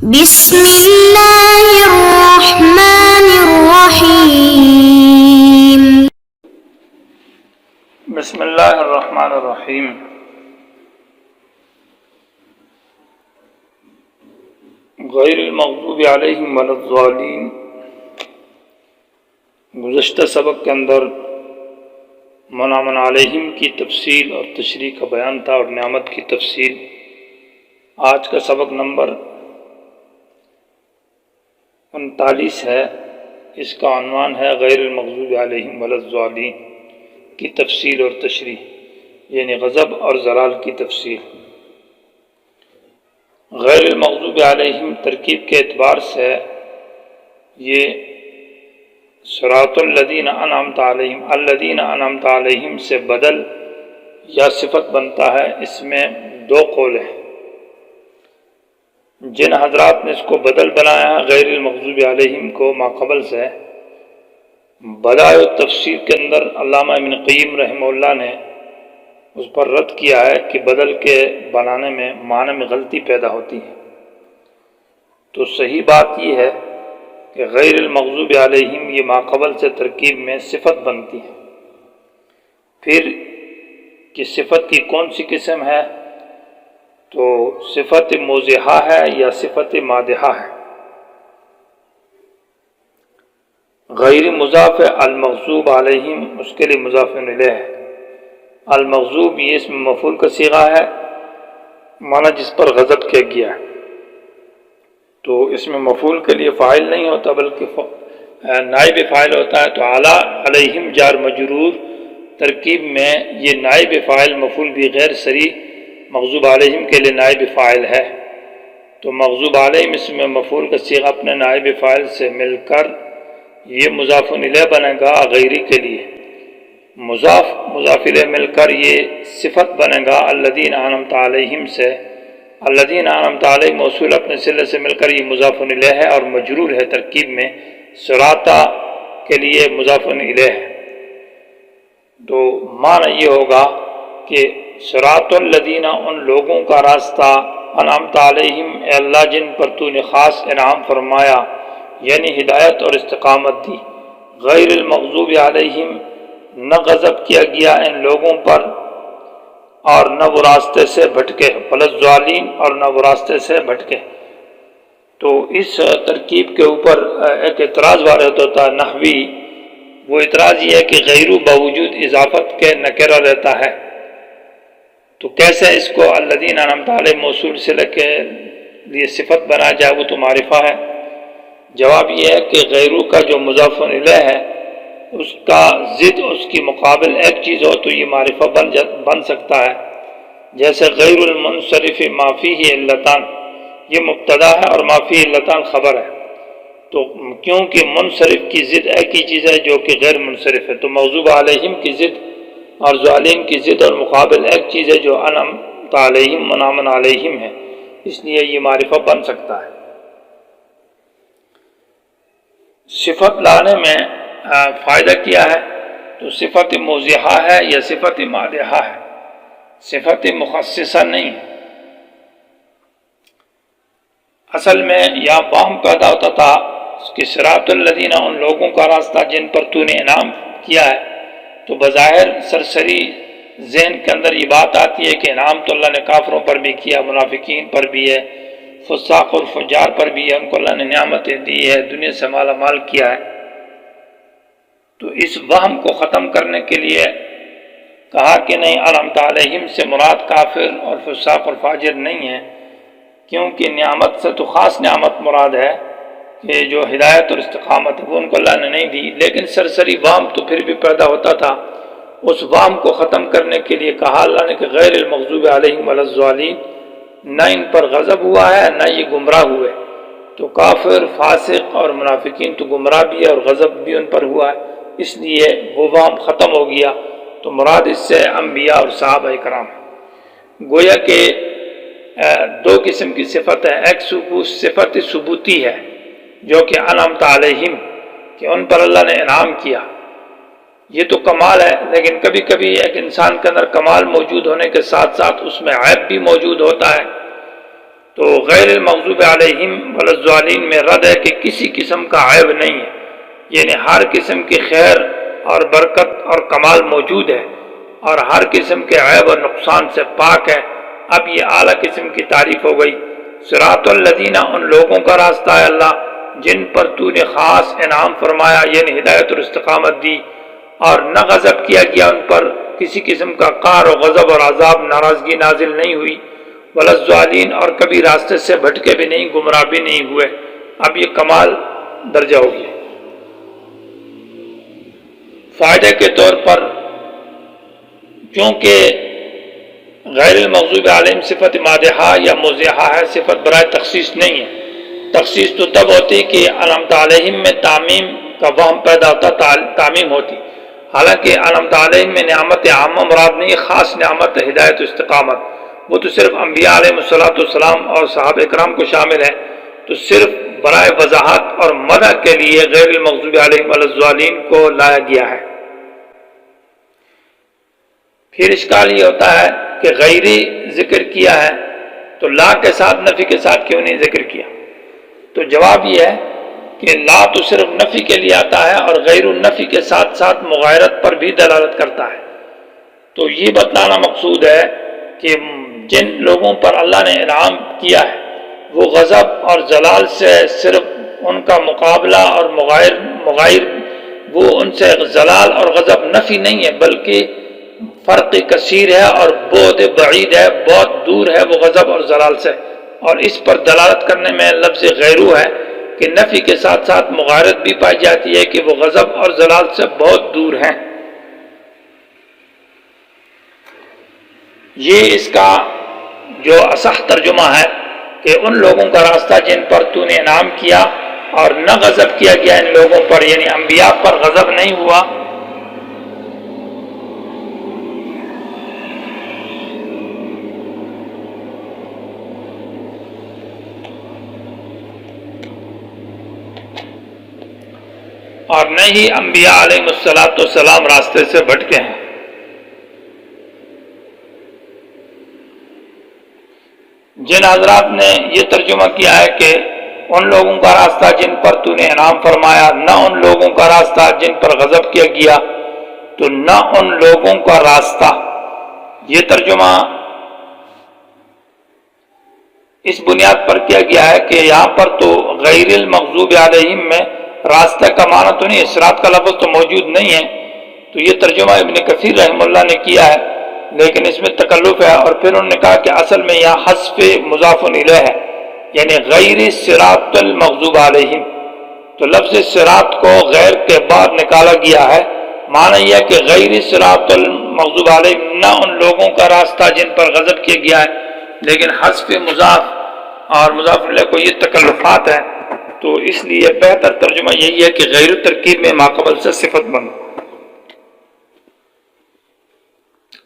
بسم اللہ الرحمن الرحیم۔ بسم اللہ الرحمن الرحیم۔ غیر المغضوب علیہم ولا الضالین۔ گزشتہ سبق کے اندر منعم علیہم کی تفصیل اور تشریح کا بیان تھا اور نعمت کی تفصیل۔ آج کا سبق نمبر 39 ہے، اس کا عنوان ہے غیر المغضوب علیہم ولا الضالین کی تفصیل اور تشریح، یعنی غضب اور ضلال کی تفصیل۔ غیر المغضوب علیہم ترکیب کے اعتبار سے یہ صراط الذین انعمت علیہم، الذین انعمت علیہم سے بدل یا صفت بنتا ہے۔ اس میں دو قول ہیں۔ جن حضرات نے اس کو بدل بنایا ہے غیر المغضوب علیہم کو ماقبل سے، بدائع التفسیر کے اندر علامہ ابن قیم رحمہ اللہ نے اس پر رد کیا ہے کہ بدل کے بنانے میں معنی میں غلطی پیدا ہوتی ہے۔ تو صحیح بات یہ ہے کہ غیر المغضوب علیہم یہ ماقبل سے ترکیب میں صفت بنتی ہے۔ پھر کہ صفت کی کون سی قسم ہے، تو صفت موضحہ ہے یا صفت مادحہ ہے۔ غیر مضاف المغضوب علیہم اس کے لیے مضاف الیہ ہے۔ المغضوب یہ اسم مفعول کا صیغہ ہے، معنی جس پر غضب کیا گیا ہے، تو اس میں مفعول کے لیے فاعل نہیں ہوتا بلکہ نائب فاعل ہوتا ہے۔ تو اعلیٰ علیہم جار مجرور ترکیب میں یہ نائب فاعل مفعول بھی غیر صریح مغضوب علیہم کے لیے نائب فاعل ہے۔ تو مغضوب علیہم اس میں مفعول کا صیغہ اپنے نائب فاعل سے مل کر یہ مضاف الیہ بنے گا غیری کے لیے۔ مضاف الیہ مل کر یہ صفت بنے گا الذین انعمت علیہم سے۔ الذین انعمت علیہم موصول اپنے صلے سے مل کر یہ مضاف الیہ ہے اور مجرور ہے ترکیب میں صراط کے لیے مضاف الیہ ہے۔ تو معنی یہ ہوگا کہ صراط الذین ان لوگوں کا راستہ انعمت علیہم اے اللہ جن پر تو نے خاص انعام فرمایا، یعنی ہدایت اور استقامت دی۔ غیر المغضوب علیہم نہ غضب کیا گیا ان لوگوں پر اور نہ وہ راستے سے بھٹکے، ولا الضالین اور نہ وہ راستے سے بھٹکے۔ تو اس ترکیب کے اوپر ایک اعتراض وارد ہوتا ہے نحوی۔ وہ اعتراض یہ ہے کہ غیرو باوجود اضافت کے نکرہ رہتا ہے، تو کیسے اس کو الذین انعمت علیہم موصول سے لے کے لیے صفت بنا جائے، وہ تو معرفہ ہے۔ جواب یہ ہے کہ غیرو کا جو مضاف الیہ ہے اس کا ضد اس کی مقابل ایک چیز ہو تو یہ معرفہ بن سکتا ہے۔ جیسے غیر المنصرف ما فیہ علتان، یہ مبتدا ہے اور ما فیہ علتان خبر ہے۔ تو کیونکہ منصرف کی ضد ایک ہی چیز ہے جو کہ غیر منصرف ہے، تو مغضوب علیہم کی ضد اور ظالم کی ضد اور مقابل ایک چیز ہے جو انعمت علیہم منعم علیہم ہے، اس لیے یہ معرفہ بن سکتا ہے۔ صفت لانے میں فائدہ کیا ہے، تو صفت موضحہ ہے یا صفت مادحہ ہے، صفت مخصصہ نہیں ہے۔ اصل میں یہاں باہم پیدا ہوتا تھا کہ صراط الذین ان لوگوں کا راستہ جن پر تو نے انعام کیا ہے، تو بظاہر سرسری ذہن کے اندر یہ بات آتی ہے کہ انعام تو اللہ نے کافروں پر بھی کیا، منافقین پر بھی ہے، فساق اور فجار پر بھی ہے، ان کو اللہ نے نعمتیں دی ہے، دنیا سے مالا مال کیا ہے۔ تو اس وہم کو ختم کرنے کے لیے کہا کہ نہیں، انعمت علیہم سے مراد کافر اور فساق اور فاجر نہیں ہے، کیونکہ نعمت سے تو خاص نعمت مراد ہے کہ جو ہدایت اور استقامت ہے وہ ان کو اللہ نے نہیں دی، لیکن سرسری وہم تو پھر بھی پیدا ہوتا تھا۔ اس وہم کو ختم کرنے کے لیے کہا اللہ نے کہ غیر المغضوب علیہم ولا الضالین، نہ ان پر غضب ہوا ہے نہ یہ گمراہ ہوئے۔ تو کافر، فاسق اور منافقین تو گمراہ بھی ہے اور غضب بھی ان پر ہوا ہے، اس لیے وہ وہم ختم ہو گیا۔ تو مراد اس سے انبیاء اور صحابہ کرام ہے۔ گویا کہ دو قسم کی صفت ہے، ایک صفت ثبوتی ہے جو کہ انعمت علیہم، کہ ان پر اللہ نے انعام کیا، یہ تو کمال ہے، لیکن کبھی کبھی ایک انسان کے اندر کمال موجود ہونے کے ساتھ ساتھ اس میں عیب بھی موجود ہوتا ہے۔ تو غیر المغضوب علیہم ولا الضالین میں رد ہے کہ کسی قسم کا عیب نہیں ہے، یعنی ہر قسم کی خیر اور برکت اور کمال موجود ہے اور ہر قسم کے عیب اور نقصان سے پاک ہے۔ اب یہ اعلیٰ قسم کی تعریف ہو گئی۔ صراط الذین، ان لوگوں کا راستہ ہے اللہ جن پر تو نے خاص انعام فرمایا، یعنی ہدایت اور استقامت دی، اور نہ غضب کیا گیا ان پر، کسی قسم کا قہر و غضب اور عذاب ناراضگی نازل نہیں ہوئی، ولا الضالین، اور کبھی راستے سے بھٹکے بھی نہیں، گمراہ بھی نہیں ہوئے۔ اب یہ کمال درجہ ہو گیا۔ فائدے کے طور پر چونکہ غیر المغضوب علیہم صفت مادحہ یا مزیحہ ہے، صفت برائے تخصیص نہیں ہے۔ تخصیص تو تب ہوتی کہ انعمت علیہم میں تعمیم کا وہم پیدا ہوتا، تعمیم ہوتی، حالانکہ انعمت علیہم میں نعمت عامہ مراد نہیں، خاص نعمت ہدایت و استقامت، وہ تو صرف انبیاء علیہ السلام اور صحابہ اکرام کو شامل ہے، تو صرف برائے وضاحت اور مدح کے لیے غیر المغضوب علیہم ولا الضالین کو لایا گیا ہے۔ پھر اشکال یہ ہوتا ہے کہ غیری ذکر کیا ہے تو لا کے ساتھ نفی کے ساتھ کیوں نہیں ذکر کیا؟ تو جواب یہ ہے کہ لا تو صرف نفی کے لیے آتا ہے اور غیر النفی کے ساتھ ساتھ مغایرت پر بھی دلالت کرتا ہے۔ تو یہ بتلانا مقصود ہے کہ جن لوگوں پر اللہ نے انعام کیا ہے وہ غضب اور زلال سے صرف ان کا مقابلہ اور مغایر وہ ان سے زلال اور غضب نفی نہیں ہے، بلکہ فرق کثیر ہے اور بہت بعید ہے، بہت دور ہے وہ غضب اور زلال سے، اور اس پر دلالت کرنے میں لفظ غیرو ہے کہ نفی کے ساتھ ساتھ مغایرت بھی پائی جاتی ہے کہ وہ غضب اور زلال سے بہت دور ہیں۔ یہ اس کا جو اصح ترجمہ ہے کہ ان لوگوں کا راستہ جن پر تو نے انعام کیا اور نہ غضب کیا گیا ان لوگوں پر، یعنی انبیاء پر غضب نہیں ہوا، اور نہ ہی انبیاء علیہ السلام راستے سے بھٹکے ہیں۔ جن حضرات نے یہ ترجمہ کیا ہے کہ ان لوگوں کا راستہ جن پر تو نے انعام فرمایا، نہ ان لوگوں کا راستہ جن پر غضب کیا گیا، تو نہ ان لوگوں کا راستہ، یہ ترجمہ اس بنیاد پر کیا گیا ہے کہ یہاں پر تو غیر المغضوب علیہم میں راستہ کا معنی تو نہیں، صراط کا لفظ تو موجود نہیں ہے، تو یہ ترجمہ ابن کثیر رحمہ اللہ نے کیا ہے، لیکن اس میں تکلف ہے، اور پھر انہوں نے کہا کہ اصل میں یہاں حذف مضاف الیہ ہے، یعنی غیر صراط المغضوب علیہم، تو لفظ صراط کو غیر کے بعد نکالا گیا ہے، معنی یہ کہ غیر صراط المغضوب علیہم، نہ ان لوگوں کا راستہ جن پر غضب کیا گیا ہے، لیکن حذف مضاف اور مضاف الیہ کو یہ تکلفات ہے، تو اس لیے بہتر ترجمہ یہی ہے کہ غیر ترکیب میں ماقبل سے صفت بن۔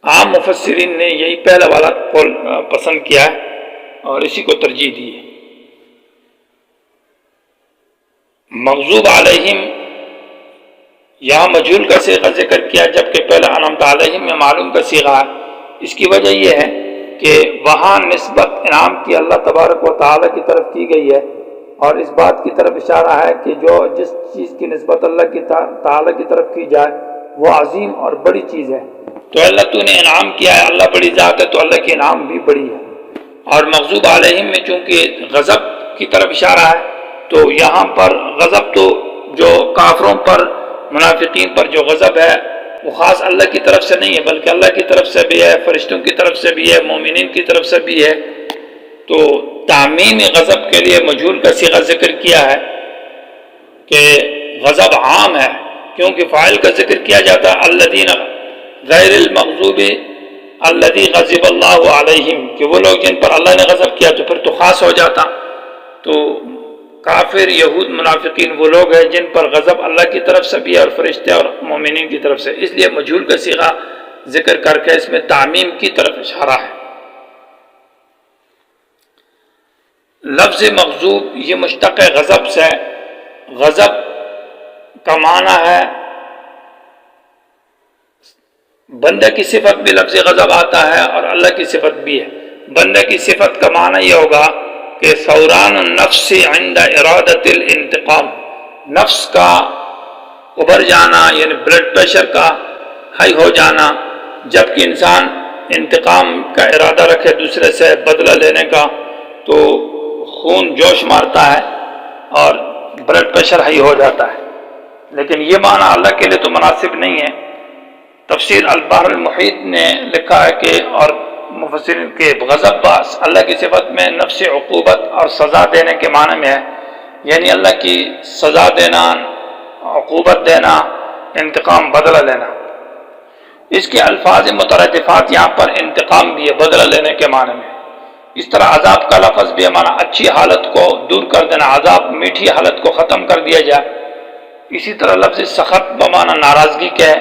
عام مفسرین نے یہی پہلا والا قول پسند کیا ہے اور اسی کو ترجیح دی ہے۔ مغضوب علیہم یہاں مجہول کا صیغہ ذکر کیا جبکہ پہلا انعمت علیہم میں معلوم کا صیغہ ہے۔ اس کی وجہ یہ ہے کہ وہاں نسبت انعام کی اللہ تبارک و تعالی کی طرف کی گئی ہے، اور اس بات کی طرف اشارہ ہے کہ جس چیز کی نسبت اللہ کی تعالی کی طرف کی جائے وہ عظیم اور بڑی چیز ہے۔ تو اللہ تو نے انعام کیا ہے، اللہ بڑی ذات ہے، تو اللہ کی انعام بھی بڑی ہے۔ اور مغضوب علیہم میں چونکہ غضب کی طرف اشارہ ہے، تو یہاں پر غضب تو جو کافروں پر، منافقین پر جو غضب ہے وہ خاص اللہ کی طرف سے نہیں ہے، بلکہ اللہ کی طرف سے بھی ہے، فرشتوں کی طرف سے بھی ہے، مومنین کی طرف سے بھی ہے۔ تو تعمیم غضب کے لیے مجہول کا صیغہ ذکر کیا ہے کہ غضب عام ہے، کیونکہ فاعل کا ذکر کیا جاتا ہے الذین غیر المغضوب الذی غضب اللہ علیہم، کہ وہ لوگ جن پر اللہ نے غضب کیا، تو پھر تو خاص ہو جاتا۔ تو کافر، یہود، منافقین وہ لوگ ہیں جن پر غضب اللہ کی طرف سے بھی ہے اور فرشتے اور مومنین کی طرف سے، اس لیے مجہول کا صیغہ ذکر کر کے اس میں تعمیم کی طرف اشارہ ہے۔ لفظ مغضوب یہ مشتق ہے غضب سے۔ غضب کا معنی ہے بندے کی صفت بھی لفظ غضب آتا ہے اور اللہ کی صفت بھی ہے۔ بندے کی صفت کا معنی یہ ہوگا کہ ثوران النفس عند ارادت الانتقام، نفس کا ابھر جانا یعنی بلڈ پریشر کا ہائی ہو جانا جب کہ انسان انتقام کا ارادہ رکھے دوسرے سے بدلہ لینے کا تو خون جوش مارتا ہے اور بلڈ پریشر ہائی ہو جاتا ہے، لیکن یہ معنی اللہ کے لیے تو مناسب نہیں ہے۔ تفسیر البحر المحیط نے لکھا ہے کہ اور مفسرین کے غضب باس اللہ کی صفت میں نفس عقوبت اور سزا دینے کے معنی میں ہے، یعنی اللہ کی سزا دینا، عقوبت دینا، انتقام بدلہ لینا۔ اس کے الفاظ مترادفات یہاں پر انتقام بھی ہے بدلہ لینے کے معنی میں۔ اس طرح عذاب کا لفظ بھی ہمارا اچھی حالت کو دور کر دینا، عذاب میٹھی حالت کو ختم کر دیا جائے۔ اسی طرح لفظ سخط بمعنی ناراضگی کے ہے،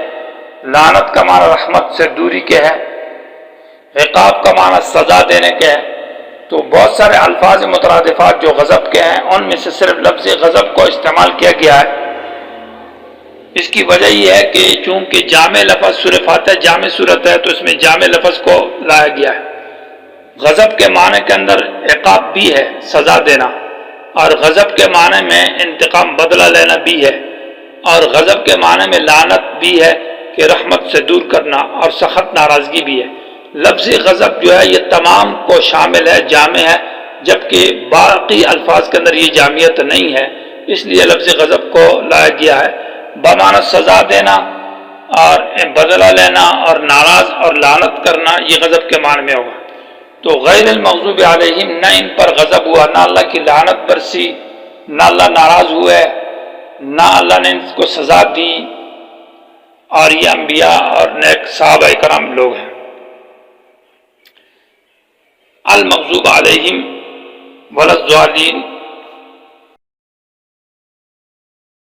لعنت کا معنی رحمت سے دوری کے ہے، عقاب کا معنی سزا دینے کے ہے۔ تو بہت سارے الفاظ مترادفات جو غضب کے ہیں ان میں سے صرف لفظ غضب کو استعمال کیا گیا ہے۔ اس کی وجہ یہ ہے کہ چونکہ جامع لفظ سورہ فاتحہ جامع صورت ہے تو اس میں جامع لفظ کو لایا گیا ہے۔ غضب کے معنی کے اندر عقاب بھی ہے، سزا دینا، اور غضب کے معنی میں انتقام بدلہ لینا بھی ہے، اور غضب کے معنی میں لعنت بھی ہے کہ رحمت سے دور کرنا، اور سخت ناراضگی بھی ہے۔ لفظ غضب جو ہے یہ تمام کو شامل ہے، جامع ہے، جبکہ باقی الفاظ کے اندر یہ جامعیت نہیں ہے، اس لیے لفظ غضب کو لایا گیا ہے۔ بمعنی سزا دینا اور بدلہ لینا اور ناراض اور لعنت کرنا یہ غضب کے معنی میں ہوگا۔ تو غیر المغضوب علیہم نہ ان پر غضب ہوا، نہ اللہ کی لعنت برسی، نہ اللہ ناراض ہوئے، نہ اللہ نے ان کو سزا دی، اور یہ انبیاء اور نیک صحابہ کرام لوگ ہیں۔ المغضوب علیہم ولا الضالین